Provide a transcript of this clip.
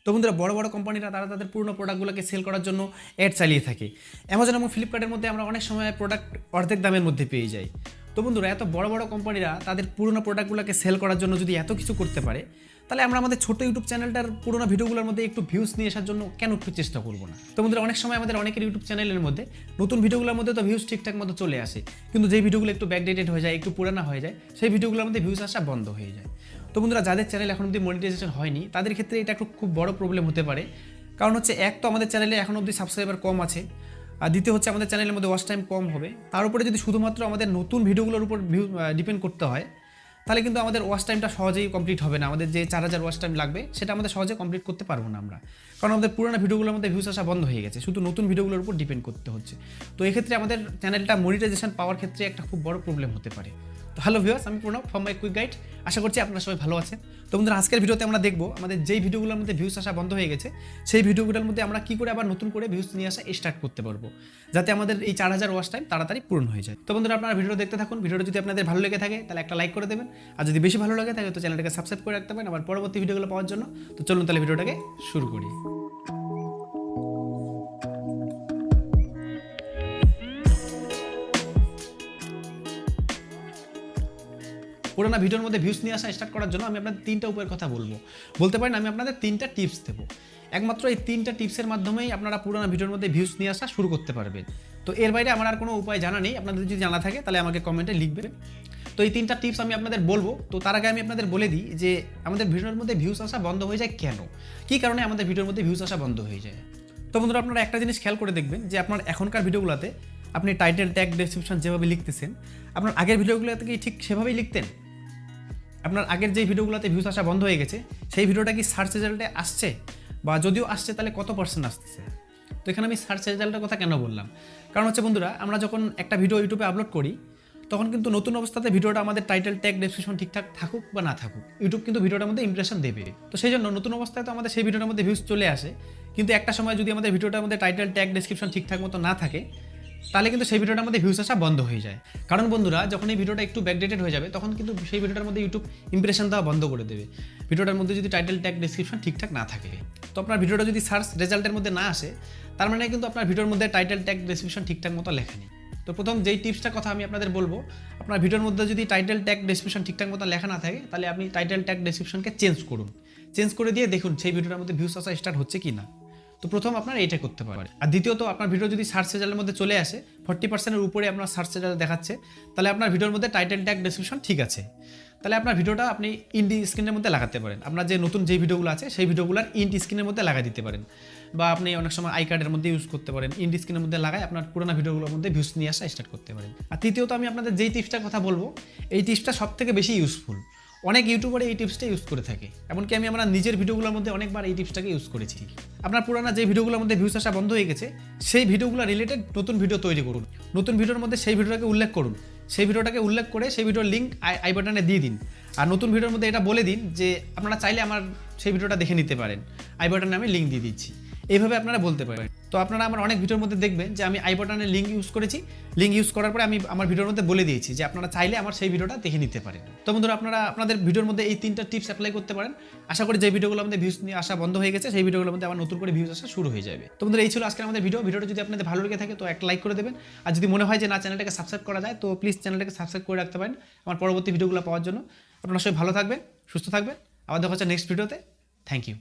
তো বন্ধুরা বড় বড় কোম্পানিরা তারা তাদের পুরনো প্রোডাক্টগুলোকে সেল করার জন্য অ্যাড চালিয়ে থাকে। অ্যামাজন এবং ফ্লিপকার্টের মধ্যে আমরা অনেক সময় প্রোডাক্ট অর্ধেক দামের মধ্যে পেয়ে যাই। তো বন্ধুরা এত বড় বড় কোম্পানিরা তাদের পুরনো প্রোডাক্টগুলোকে সেল করার জন্য যদি এত কিছু করতে পারে, তাহলে আমরা আমাদের ছোট ইউটিউব চ্যানেলটার পুরোনো ভিডিওগুলোর মধ্যে একটু ভিউজ নিয়ে আসার জন্য কেন একটু চেষ্টা করবো না? তো বন্ধুরা অনেক সময় আমাদের অনেকের ইউটিউব চ্যানেলের মধ্যে নতুন ভিডিওগুলোর মধ্যে তো ভিউজ ঠিকঠাক মতো চলে আসে, কিন্তু যেই ভিডিওগুলো একটু ব্যাকডেটেড হয়ে যায়, একটু পুরানো হয়ে যায়, সেই ভিডিওগুলোর মধ্যে ভিউজ আসা বন্ধ হয়ে যায়। তো বন্ধুরা যাদের চ্যানেল এখন অবধি মনিটাইজেশন হয়নি তাদের ক্ষেত্রে এটা একটু খুব বড় প্রবলেম হতে পারে। কারণ হচ্ছে এক তো আমাদের চ্যানেলে এখন অবধি সাবস্ক্রাইবার কম আছে, আর দ্বিতীয় হচ্ছে আমাদের চ্যানেলের মধ্যে ওয়াচ টাইম কম হবে। তার উপরে যদি শুধুমাত্র আমাদের নতুন ভিডিওগুলোর উপর ডিপেন্ড করতে হয়, তাহলে কিন্তু আমাদের ওয়াচ টাইমটা সহজেই কমপ্লিট হবে না। আমাদের যে 4000 ওয়াচ টাইম লাগবে সেটা আমাদের সহজে কমপ্লিট করতে পারবো না আমরা, কারণ আমাদের পুরোনো ভিডিওগুলোর মধ্যে ভিউজ আসা বন্ধ হয়ে গেছে, শুধু নতুন ভিডিওগুলোর উপর ডিপেন্ড করতে হচ্ছে। তো এক্ষেত্রে আমাদের চ্যানেলটা মনিটাইজেশন পাওয়ার ক্ষেত্রে একটা খুব বড় প্রবলেম হতে পারে। তো হ্যালো ভিউয়ার্স, আমি Pranab from my quick guide. আশা করছি আপনারা সবাই ভালো আছেন। তো বন্ধুরা আজকের ভিডিওতে আমরা দেখবো আমাদের যেই ভিডিওগুলোর মধ্যে ভিউজ আসা বন্ধ হয়ে গেছে সেই ভিডিওগুলোর মধ্যে আমরা কী করে আবার নতুন করে ভিউজ নিয়ে আসা স্টার্ট করতে পারবো, যাতে আমাদের এই 4000 ওয়াচ টাইম তাড়াতাড়ি পূরণ হয়ে যায়। তো বন্ধুরা আপনারা ভিডিও দেখতে থাকুন। ভিডিওটা যদি আপনাদের ভালো লেগে থাকে তাহলে একটা লাইক করে দেবেন, আর যদি বেশি ভালো লাগে থাকে তো চ্যানেলটাকে সাবস্ক্রাইব করে রাখতে পারেন আমার পরবর্তী ভিডিওগুলো পাওয়ার জন্য। তো চলুন তাহলে ভিডিওটাকে শুরু করি। পুরোনো ভিডিওর মধ্যে ভিউজ নিয়ে আসা স্টার্ট করার জন্য আমি আপনাদের 3টা উপায়ের কথা বলতে পারেন আমি আপনাদের 3টা টিপস দেবো। একমাত্র এই 3টা টিপসের মাধ্যমেই আপনারা পুরোনো ভিডিওর মধ্যে ভিউজ নিয়ে আসা শুরু করতে পারবেন। তো এর বাইরে আমার আর কোনো উপায় জানা নেই। আপনাদের যদি জানা থাকে তাহলে আমাকে কমেন্টে লিখবেন। তো এই 3টা টিপস আমি আপনাদের বলবো। তো তার আগে আমি আপনাদের বলে দিই যে আমাদের ভিডিওর মধ্যে ভিউজ আসা বন্ধ হয়ে যায় কেন, কী কারণে আমাদের ভিডিওর মধ্যে ভিউজ আসা বন্ধ হয়ে যায়। তো বন্ধুরা আপনারা একটা জিনিস খেয়াল করে দেখবেন যে আপনার এখনকার ভিডিওগুলোতে আপনি টাইটেল, ট্যাগ, ডেসক্রিপশন যেভাবে লিখতেছেন, আপনার আগের ভিডিওগুলোতে কি ঠিক সেভাবেই লিখতেন? আপনার আগের যে ভিডিওগুলোতে ভিউজ আসা বন্ধ হয়ে গেছে সেই ভিডিওটা কি সার্চ রেজাল্টে আসছে, বা যদিও আসছে তাহলে কত % আসতেছে? তো এখানে আমি সার্চ রেজাল্টের কথা কেন বললাম, কারণ হচ্ছে বন্ধুরা আমরা যখন একটা ভিডিও ইউটিউবে আপলোড করি তখন কিন্তু নতুন অবস্থাতে ভিডিওটা আমাদের টাইটেল, ট্যাগ, ডেসক্রিপশন ঠিকঠাক থাকুক বা না থাকুক, ইউটিউব কিন্তু ভিডিওটার মধ্যে ইমপ্রেশন দেবে। তো সেই জন্য নতুন অবস্থায় তো আমাদের সেই ভিডিওটার মধ্যে ভিউজ চলে আসে, কিন্তু একটা সময় যদি আমাদের ভিডিওটার মধ্যে টাইটেল, ট্যাগ, ডেসক্রিপশন ঠিকঠাক মতো না থাকে তাহলে কিন্তু সেই ভিডিওটার মধ্যে ভিউজ আসা বন্ধ হয়ে যায়। কারণ বন্ধুরা যখন এই ভিডিওটা একটু ব্যাকডেটেড হয়ে যাবে তখন কিন্তু সেই ভিডিওটার মধ্যে ইউটিউব ইমপ্রেশন দেওয়া বন্ধ করে দেবে, ভিডিওটার মধ্যে যদি টাইটেল, ট্যাগ, ডেসক্রিপশন ঠিকঠাক না থাকে। তো আপনার ভিডিওটা যদি সার্চ রেজাল্টের মধ্যে না আসে তার মানে কিন্তু আপনার ভিডিওর মধ্যে টাইটেল, ট্যাগ, ডেসক্রিপশন ঠিকঠাক মতো লেখা নেই। তো প্রথম যেই টিপসটার কথা আমি আপনাদের বলবো, আপনার ভিডিওর মধ্যে যদি টাইটেল, ট্যাগ, ডেসক্রিপশন ঠিকঠাক মতো লেখা না থাকে তাহলে আপনি টাইটেল, ট্যাগ, ডেসক্রিপশনকে চেঞ্জ করে দিয়ে দেখুন সেই ভিডিওটার মধ্যে ভিউজ আসা স্টার্ট হচ্ছে কি না। তো প্রথম আপনার এইটা করতে পারে। আর দ্বিতীয়ত আপনার ভিডিও যদি সার্চ রেজাল্টের মধ্যে চলে আসে 40%-এর উপরে আপনার সার্চ রেজাল্ট দেখাচ্ছে, তাহলে আপনার ভিডিওর মধ্যে টাইটেল, ট্যাগ, ডেসক্রিপশন ঠিক আছে, তাহলে আপনার ভিডিওটা আপনি ইন্ড স্ক্রিনের মধ্যে লাগাতে পারেন। আপনার যে নতুন যে ভিডিওগুলো আছে সেই ভিডিওগুলোর ইন্ড স্ক্রিনের মধ্যে লাগা দিতে পারেন, বা আপনি অনেক সময় আই কার্ডের মধ্যে ইউজ করতে পারেন। ইন্ড স্ক্রিনের মধ্যে লাগায় আপনার পুরোনো ভিডিওগুলোর মধ্যে ভিউজ নিয়ে আসা স্টার্ট করতে পারেন। আর তৃতীয়ত আমি আপনাদের যেই টিপসটার কথা বলবো এই টিপসটা সবথেকে বেশি ইউজফুল। অনেক ইউটিউবারে এই টিপসটা ইউজ করে থাকে, এমনকি আমি আমার নিজের ভিডিওগুলোর মধ্যে অনেকবার এই টিপসটাকে ইউজ করেছি। আপনার পুরানো যে ভিডিওগুলোর মধ্যে ভিউজ আসা বন্ধ হয়ে গেছে সেই ভিডিওগুলো রিলেটেড নতুন ভিডিও তৈরি করুন। নতুন ভিডিওর মধ্যে সেই ভিডিওটাকে উল্লেখ করুন, সেই ভিডিওটাকে উল্লেখ করে সেই ভিডিওর লিঙ্ক আই বাটনে দিয়ে দিন। আর নতুন ভিডিওর মধ্যে এটা বলে দিন যে আপনারা চাইলে আমার সেই ভিডিওটা দেখে নিতে পারেন, আই বাটনে আমি লিঙ্ক দিয়ে দিচ্ছি। এইভাবে আপনারা বলতে পারেন। তো আপনারা আমার অনেক ভিডিওর মধ্যে দেখবেন যে আমি আই বাটনের লিঙ্ক ইউজ করেছি, লিঙ্ক ইউজ করার পরে আমি আমার ভিডিওর মধ্যে বলে দিয়েছি যে আপনারা চাইলে আমার সেই ভিডিওটা দেখে নিতে পারেন। তো বন্ধুরা আপনারা আপনাদের ভিডিওর মধ্যে এই 3টা টিপস অ্যাপ্লাই করতে পারেন। আশা করি যে ভিডিওগুলোর মধ্যে ভিউজ নিয়ে আসা বন্ধ হয়ে গেছে সেই ভিডিওগুলোর মধ্যে আবার নতুন করে ভিউজ আসা শুরু হয়ে যাবে। তো বন্ধুরা এই ছিল আজকে আমাদের ভিডিওটা যদি আপনাদের ভালো লেগে থাকে তো একটা লাইক করে দেবেন, আর যদি মনে হয় যে না চ্যানেলটাকে সাবস্ক্রাইব করা যায় তো প্লিজ চ্যানেলটাকে সাবস্ক্রাইব করে রাখতে পারেন আমার পরবর্তী ভিডিওগুলো পাওয়ার জন্য। আপনারা সবাই ভালো থাকবেন, সুস্থ থাকবেন, আবার দেখা হচ্ছে নেক্সট ভিডিওতে। Thank you.